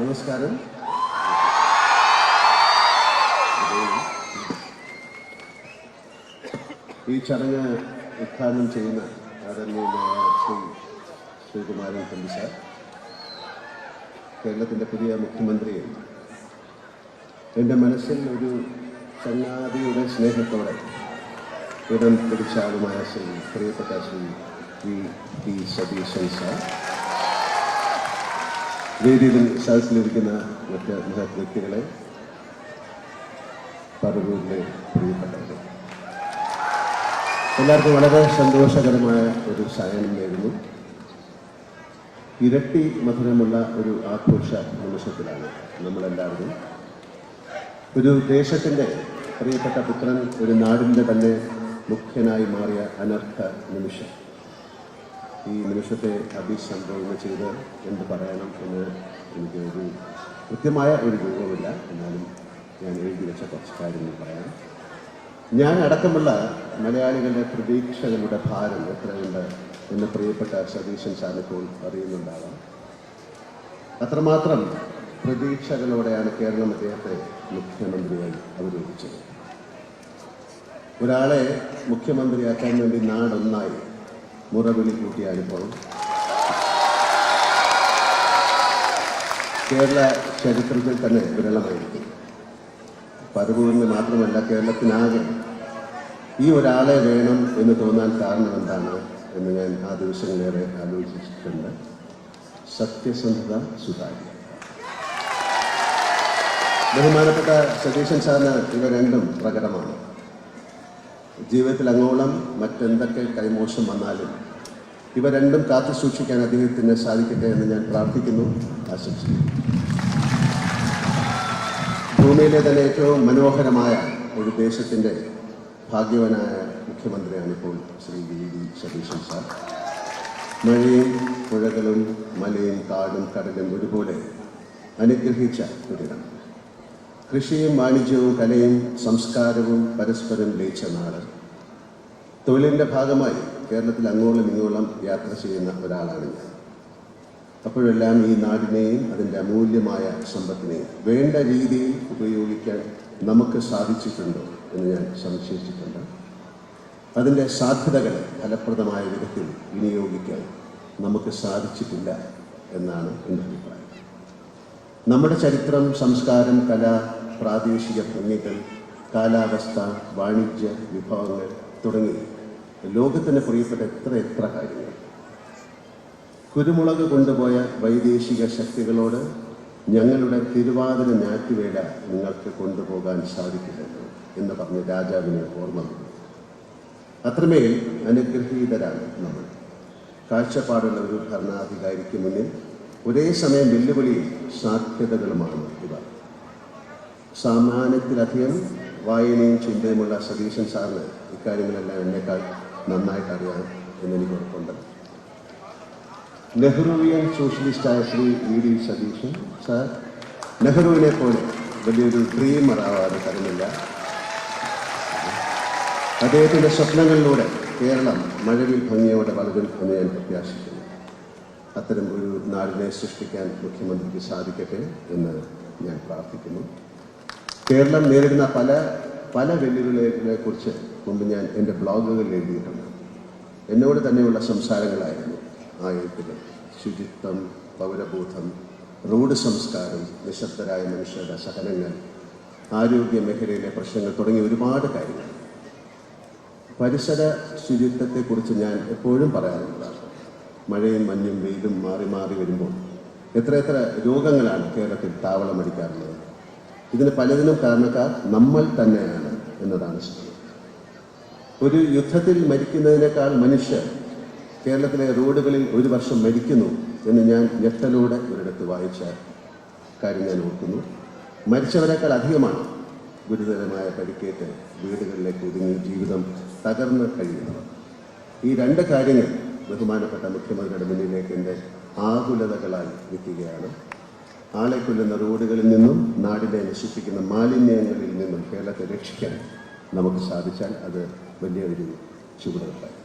നമസ്കാരം. ഈ ചടങ്ങ് ഉദ്ഘാടനം ചെയ്യുന്ന ആദരണീയനായ ശ്രീ ശ്രീകുമാരൻ തമ്പി സാർ, കേരളത്തിൻ്റെ പുതിയ മുഖ്യമന്ത്രിയെ എൻ്റെ മനസ്സിൽ ഒരു ചങ്ങാതിയുടെ സ്നേഹത്തോടെ ഇടം പിടിച്ച ആളുമായ പ്രിയപ്പെട്ട ശ്രീ വി സതീശൻ സാർ, വേദിയിൽ സദസ്സിലിരിക്കുന്ന മറ്റ് മഹത് വ്യക്തികളെ, പറവൂരിലെ പ്രിയപ്പെട്ടവരെ, എല്ലാവർക്കും വളരെ സന്തോഷകരമായ ഒരു സായനം നേരുന്നു. ഇരട്ടി മധുരമുള്ള ഒരു ആഘോഷ നിമിഷത്തിലാണ് നമ്മളെല്ലാവരും. ഒരു ദേശത്തിൻ്റെ പ്രിയപ്പെട്ട പുത്രൻ ഒരു നാടിൻ്റെ തന്നെ മുഖ്യനായി മാറിയ അനർഘ നിമിഷം. ഈ നിമിഷത്തെ അഭിസംബോധന ചെയ്ത് എന്ത് പറയണം എന്ന് എനിക്ക് ഒരു കൃത്യമായ ഒരു രൂപമില്ല. എന്നാലും ഞാൻ എഴുതി വെച്ച കുറച്ച് കാര്യങ്ങൾ പറയാം. ഞാൻ അടക്കമുള്ള മലയാളികളുടെ പ്രതീക്ഷകളുടെ ഭാരം എത്രയുണ്ട് എന്ന് പ്രിയപ്പെട്ട സതീശൻ സാറിനിപ്പോൾ അറിയുന്നുണ്ടാവാം. അത്രമാത്രം പ്രതീക്ഷകളോടെയാണ് കേരളം അദ്ദേഹത്തെ മുഖ്യമന്ത്രിയായി അവതരിപ്പിച്ചത്. ഒരാളെ മുഖ്യമന്ത്രിയാക്കാൻ വേണ്ടി നാടൊന്നായി മുറവിളി കൂട്ടിയ അനുഭവം കേരള ചരിത്രത്തിൽ തന്നെ വിരളമായിരിക്കും. പറവൂരിന് മാത്രമല്ല, കേരളത്തിനാകെ ഈ ഒരാളെ വേണം എന്ന് തോന്നാൻ കാരണം എന്താണ് എന്ന് ഞാൻ ആ ദിവസങ്ങളേറെ ആലോചിച്ചിട്ടുണ്ട്. സത്യസന്ധത, സുതാര്യത. ബഹുമാനപ്പെട്ട സതീശൻ സാറിന് ഇവ രണ്ടും പ്രകടമാണ്. ജീവിതത്തിൽ അങ്ങോളം മറ്റെന്തൊക്കെ കൈമോശം വന്നാലും ഇവ രണ്ടും കാത്തു സൂക്ഷിക്കാൻ അദ്ദേഹത്തിന് സാധിക്കട്ടെ എന്ന് ഞാൻ പ്രാർത്ഥിക്കുന്നു, ആശംസിക്കുന്നു. ഭൂമിയിലെ തന്നെ ഏറ്റവും മനോഹരമായ ഒരു ദേശത്തിൻ്റെ ഭാഗ്യവാനായ മുഖ്യമന്ത്രിയാണിപ്പോൾ ശ്രീ വി സതീശൻ സാർ. മഴയും പുഴകളും മലയും കാടും കടലും ഒരുപോലെ അനുഗ്രഹിച്ച ഒരിടം. കൃഷിയും വാണിജ്യവും കലയും സംസ്കാരവും പരസ്പരം ലയിച്ച നാട്. തൊഴിലിൻ്റെ ഭാഗമായി കേരളത്തിൽ അങ്ങോളം ഇങ്ങോളം യാത്ര ചെയ്യുന്ന ഒരാളാണ് ഞാൻ. അപ്പോഴെല്ലാം ഈ നാടിനെയും അതിൻ്റെ അമൂല്യമായ സമ്പത്തിനെയും വേണ്ട രീതിയിൽ ഉപയോഗിക്കാൻ നമുക്ക് സാധിച്ചിട്ടുണ്ടോ എന്ന് ഞാൻ സംശയിച്ചിട്ടുണ്ട്. അതിൻ്റെ സാധ്യതകൾ ഫലപ്രദമായ വിധത്തിൽ വിനിയോഗിക്കാൻ നമുക്ക് സാധിച്ചിട്ടില്ല എന്നാണ് എൻ്റെ അഭിപ്രായം. നമ്മുടെ ചരിത്രം, സംസ്കാരം, കല, പ്രാദേശിക ഭംഗികൾ, കാലാവസ്ഥ, വാണിജ്യ വിഭവങ്ങൾ തുടങ്ങി ലോകത്തിന് പ്രിയപ്പെട്ട എത്ര കാര്യങ്ങൾ. കുരുമുളക് കൊണ്ടുപോയ വൈദേശിക ശക്തികളോട് ഞങ്ങളുടെ തിരുവാതിര ഞാറ്റുവേല നിങ്ങൾക്ക് കൊണ്ടുപോകാൻ സാധിക്കില്ലല്ലോ എന്ന് പറഞ്ഞ് രാജാവിന് ഓർമ്മ വന്നു. അത്രമേൽ അനുഗ്രഹീതരാണ് നമ്മൾ. കാഴ്ചപ്പാടുള്ള ഒരു ഭരണാധികാരിക്ക് മുന്നിൽ ഒരേ സമയം വെല്ലുവിളിയും സാധ്യതകളുമാണ് ഇവ. സാമാന്യത്തിലധികം വായനയും ചിന്തയുമുള്ള സതീശൻ സാറിന് ഇക്കാര്യങ്ങളെല്ലാം എന്നേക്കാൾ നന്നായിട്ട് അറിയാം എന്നെനിക്ക് ഉറപ്പുണ്ട്. നെഹ്റുവിയൻ സോഷ്യലിസ്റ്റായ ശ്രീ വി സതീശൻ സാർ നെഹ്റുവിനെ പോലെ വലിയൊരു ഡ്രീമർ ആവാതെ തരുന്നില്ല. അദ്ദേഹത്തിൻ്റെ സ്വപ്നങ്ങളിലൂടെ കേരളം മഴവിൽ ഭംഗിയോടെ വളരും എന്ന് ഞാൻ പ്രത്യാശിക്കുന്നു. അത്തരം ഒരു നാടിനെ സൃഷ്ടിക്കാൻ മുഖ്യമന്ത്രിക്ക് സാധിക്കട്ടെ എന്ന് ഞാൻ പ്രാർത്ഥിക്കുന്നു. കേരളം നേരിടുന്ന പല വെല്ലുവിളികളെ കുറിച്ച് മുമ്പ് ഞാൻ എൻ്റെ ബ്ലോഗുകളിൽ എഴുതിയിട്ടുണ്ട്. എന്നോട് തന്നെയുള്ള സംസാരങ്ങളായിരുന്നു ആ എഴുത്തുകൾ. ശുചിത്വം, പൗരബോധം, റോഡ് സംസ്കാരം, നിശബ്ദരായ മനുഷ്യരുടെ സഹനങ്ങൾ, ആരോഗ്യ മേഖലയിലെ പ്രശ്നങ്ങൾ തുടങ്ങിയ ഒരുപാട് കാര്യങ്ങൾ. പരിസര ശുചിത്വത്തെക്കുറിച്ച് ഞാൻ എപ്പോഴും പറയാറുള്ളതാണ്. മഴയും മഞ്ഞും വെയിലും മാറി മാറി വരുമ്പോൾ എത്ര രോഗങ്ങളാണ് കേരളത്തിൽ താവളമടിക്കാറുള്ളത്. ഇതിന് പലതിനും കാരണക്കാർ നമ്മൾ തന്നെയാണ് എന്നതാണ് സത്യം. ഒരു യുദ്ധത്തിൽ മരിക്കുന്നതിനേക്കാൾ മനുഷ്യർ കേരളത്തിലെ റോഡുകളിൽ ഒരു വർഷം മരിക്കുന്നു എന്ന് ഞാൻ ഞെട്ടലോടെ ഒരിടത്ത് വായിച്ച കാര്യം ഞാൻ ഓർക്കുന്നു. മരിച്ചവരെക്കാൾ അധികമാണ് ഗുരുതരമായ പരിക്കേറ്റ് വീടുകളിലേക്ക് ഒതുങ്ങി ജീവിതം തകർന്ന് കഴിയുന്നത്. ഈ രണ്ട് കാര്യങ്ങൾ ബഹുമാനപ്പെട്ട മുഖ്യമന്ത്രിയുടെ മുന്നിലേക്ക് എൻ്റെ ആകുലതകളായി നിൽക്കുകയാണ്. ആളെ കൊല്ലുന്ന റോഡുകളിൽ നിന്നും നാടിനെ നശിപ്പിക്കുന്ന മാലിന്യങ്ങളിൽ നിന്നും കേരളത്തെ രക്ഷിക്കാൻ നമുക്ക് സാധിച്ചാൽ അത് വലിയൊരു ചുവടുവെപ്പായി.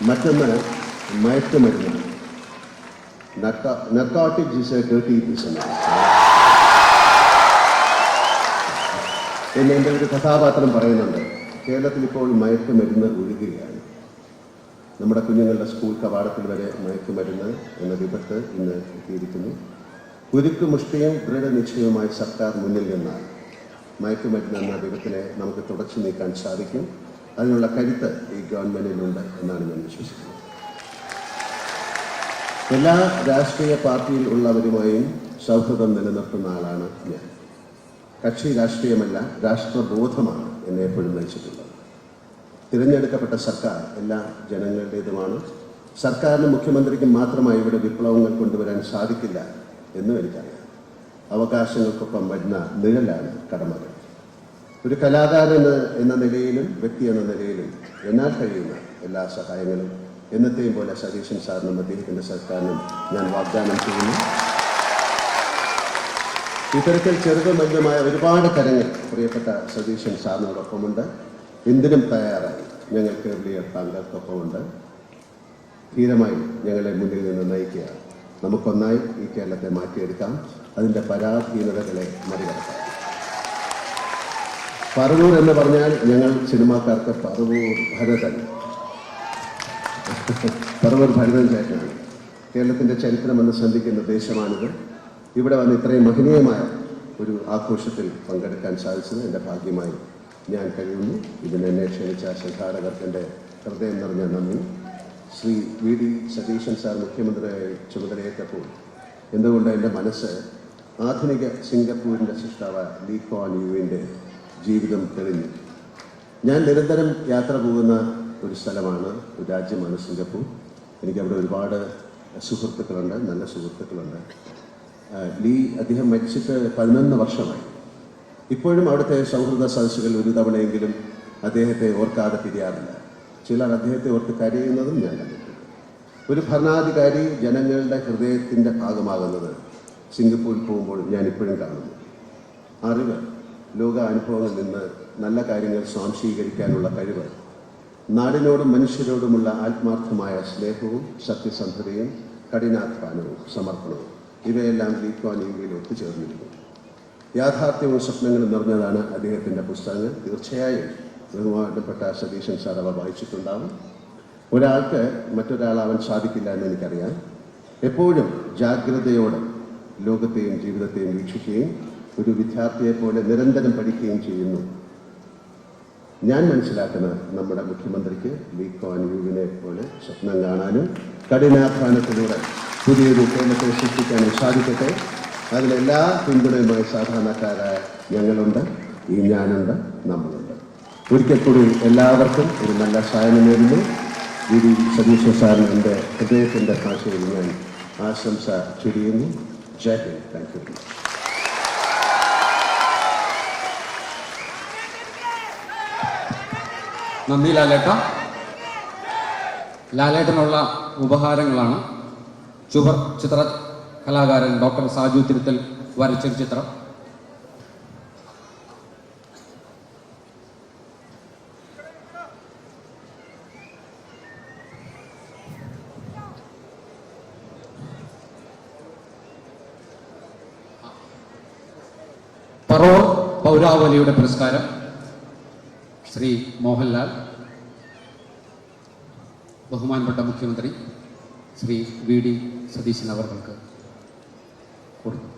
മറ്റൊന്ന് മയക്കുമരുന്ന്. narcotics is a dirty business. എന്നെ എൻ്റെ ഒരു കഥാപാത്രം പറയുന്നുണ്ട്, കേരളത്തിൽ ഇപ്പോൾ മയക്കുമരുന്ന് ഒഴുകുകയാണ്. നമ്മുടെ കുഞ്ഞുങ്ങളുടെ സ്കൂൾ കവാടത്തിൽ വരെ മയക്കുമരുന്ന് എന്ന വിപത്ത് ഇന്ന് എത്തിയിരിക്കുന്നു. ഉരുക്കുമുഷ്ടിയും ദൃഢനിശ്ചയവുമായി സർക്കാർ മുന്നിൽ നിന്നാൽ മയക്കുമരുന്ന് എന്ന വിപത്തിനെ നമുക്ക് തുടച്ചു നീക്കാൻ സാധിക്കും. അതിനുള്ള കരുത്ത് ഈ ഗവൺമെൻറ്റിനുണ്ട് എന്നാണ് ഞാൻ വിശ്വസിക്കുന്നത്. എല്ലാ രാഷ്ട്രീയ പാർട്ടിയിൽ ഉള്ളവരുമായും സൗഹൃദം നിലനിർത്തുന്ന ആളാണ് ഞാൻ. കക്ഷി രാഷ്ട്രീയമല്ല, രാഷ്ട്രബോധമാണ് എന്നെ എപ്പോഴും നയിച്ചിട്ടുള്ളത്. തിരഞ്ഞെടുക്കപ്പെട്ട സർക്കാർ എല്ലാ ജനങ്ങളുടേതുമാണ്. സർക്കാരിനും മുഖ്യമന്ത്രിക്കും മാത്രമായി ഇവിടെ വിപ്ലവങ്ങൾ കൊണ്ടുവരാൻ സാധിക്കില്ല എന്നും എനിക്കറിയാം. അവകാശങ്ങൾക്കൊപ്പം വരുന്ന നിഴലാണ് കടമകൾ. ഒരു കലാകാരൻ എന്ന നിലയിലും വ്യക്തി എന്ന നിലയിലും എന്നാൽ കഴിയുന്ന എല്ലാ സഹായങ്ങളും എന്നത്തെയും പോലെ സതീശൻ സാറിനും അദ്ദേഹത്തിൻ്റെ സർക്കാരിനും ഞാൻ വാഗ്ദാനം ചെയ്യുന്നു. ഇത്തരത്തിൽ ചെറുതും വലുതുമായ ഒരുപാട് കരങ്ങൾ പ്രിയപ്പെട്ട സതീശൻ സാറിനോടൊപ്പമുണ്ട്. എന്തിനും തയ്യാറായി ഞങ്ങൾ കേരളീയർ താങ്കൾക്കൊപ്പമുണ്ട്. ധീരമായി ഞങ്ങളെ മുന്നിൽ നിന്ന് നയിക്കുക. നമുക്കൊന്നായി ഈ കേരളത്തെ മാറ്റിയെടുക്കാം, അതിൻ്റെ പരാധീനതകളെ മറികടക്കാം. പറവൂർ എന്ന് പറഞ്ഞാൽ ഞങ്ങൾ സിനിമാക്കാർക്ക് പറവൂർ ഭരതൻ ചേട്ടനാണ്. കേരളത്തിൻ്റെ ചരിത്രമെന്ന് ശ്രദ്ധിക്കുന്ന ദേശമാണിത്. ഇവിടെ വന്ന് ഇത്രയും മഹനീയമായ ഒരു ആഘോഷത്തിൽ പങ്കെടുക്കാൻ സാധിച്ചത് എൻ്റെ ഭാഗ്യമായി ഞാൻ കഴിയുന്നു. ഇതിനെന്നെ ക്ഷണിച്ച സംഘാടകർക്ക് എൻ്റെ ഹൃദയം നിറഞ്ഞ നന്ദി. ശ്രീ വി ഡി സതീശൻ സാർ മുഖ്യമന്ത്രിയായി ചുമതലയേറ്റപ്പോൾ എന്തുകൊണ്ട് എൻ്റെ മനസ്സ് ആധുനിക സിംഗപ്പൂരിൻ്റെ സൃഷ്ടാവ് ലീ ക്വാൻ യുവിൻ്റെ ജീവിതം തെളിഞ്ഞു. ഞാൻ നിരന്തരം യാത്ര പോകുന്ന ഒരു സ്ഥലമാണ്, ഒരു രാജ്യമാണ് സിംഗപ്പൂർ. എനിക്കവിടെ ഒരുപാട് സുഹൃത്തുക്കളുണ്ട്, നല്ല സുഹൃത്തുക്കളുണ്ട്. അദ്ദേഹം മരിച്ചിട്ട് 11 വർഷമായി. ഇപ്പോഴും അവിടുത്തെ സൗഹൃദ സദസ്സുകൾ ഒരു തവണയെങ്കിലും അദ്ദേഹത്തെ ഓർക്കാതെ പിരിയാറില്ല. ചിലർ അദ്ദേഹത്തെ ഓർത്ത് കരയുന്നതും ഞാൻ കണ്ടിട്ടുണ്ട്. ഒരു ഭരണാധികാരി ജനങ്ങളുടെ ഹൃദയത്തിൻ്റെ ഭാഗമാകുന്നത് സിംഗപ്പൂരിൽ പോകുമ്പോൾ ഞാൻ ഇപ്പോഴും കാണുന്നു. അറിവ്, ലോക അനുഭവങ്ങളിൽ നിന്ന് നല്ല കാര്യങ്ങൾ സ്വാംശീകരിക്കാനുള്ള കഴിവ്, നാടിനോടും മനുഷ്യരോടുമുള്ള ആത്മാർത്ഥമായ സ്നേഹവും സത്യസന്ധതയും കഠിനാധ്വാനവും സമർപ്പണവും ഇവയെല്ലാം ലീ ക്വാൻ യുവിൽ ഒത്തുചേർന്നിരിക്കുന്നു. യാഥാർത്ഥ്യവും സ്വപ്നങ്ങളും നിറഞ്ഞതാണ് അദ്ദേഹത്തിൻ്റെ പുസ്തകങ്ങൾ. തീർച്ചയായും ബഹുമാനപ്പെട്ട സതീശൻ സാർ അവ വായിച്ചിട്ടുണ്ടാവും. ഒരാൾക്ക് മറ്റൊരാളാവാൻ സാധിക്കില്ല എന്ന് എനിക്കറിയാം. എപ്പോഴും ജാഗ്രതയോടെ ലോകത്തെയും ജീവിതത്തെയും വീക്ഷിക്കുകയും ഒരു വിദ്യാർത്ഥിയെപ്പോലെ നിരന്തരം പഠിക്കുകയും ചെയ്യുന്നു. ഞാൻ മനസ്സിലാക്കുന്ന നമ്മുടെ മുഖ്യമന്ത്രിക്ക് ലീ ക്വാൻ യുവിനെ പോലെ സ്വപ്നം കാണാനും കഠിനാധ്വാനത്തിലൂടെ പുതിയൊരു കേരളത്തെ സൃഷ്ടിക്കാനും സാധിക്കട്ടെ. അതിലെല്ലാ പിന്തുണയുമായി സാധാരണക്കാരായ ഞങ്ങളുണ്ട്, ഈ ഞാനുണ്ട്, നമ്മളുണ്ട്. ഒരിക്കൽ കൂടി എല്ലാവർക്കും ഒരു നല്ല സായനം നേരുന്നു. വി ഡി സതീശൻ സാറിന് എൻ്റെ ഹൃദയത്തിൻ്റെ ഭാഷയിൽ ഞാൻ ആശംസ ചൊരിയുന്നു. ജയ് ഹിന്ദ്. Thank you. നന്ദി ലാലേട്ട. ലാലേട്ടനുള്ള ഉപഹാരങ്ങളാണ് ചുവർ ചിത്ര കലാകാരൻ ഡോക്ടർ സാജു തിരുത്തൽ വരച്ചൊരു ചിത്രം. പറവൂർ പൗരാവലിയുടെ പുരസ്കാരം ശ്രീ മോഹൻലാൽ ബഹുമാനപ്പെട്ട മുഖ്യമന്ത്രി ശ്രീ വി ഡി സതീശൻ അവർക്ക് കൊടുത്തു.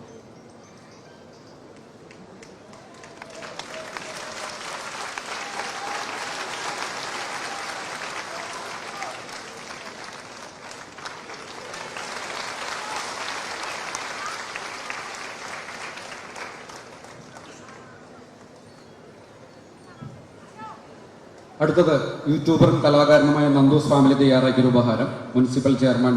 അടുത്തത് യൂട്യൂബറും കലാകാരനുമായ നന്ദൂസ് ഫാമിലി തയ്യാറാക്കിയ ഒരു ഉപഹാരം മുനിസിപ്പൽ ചെയർമാൻ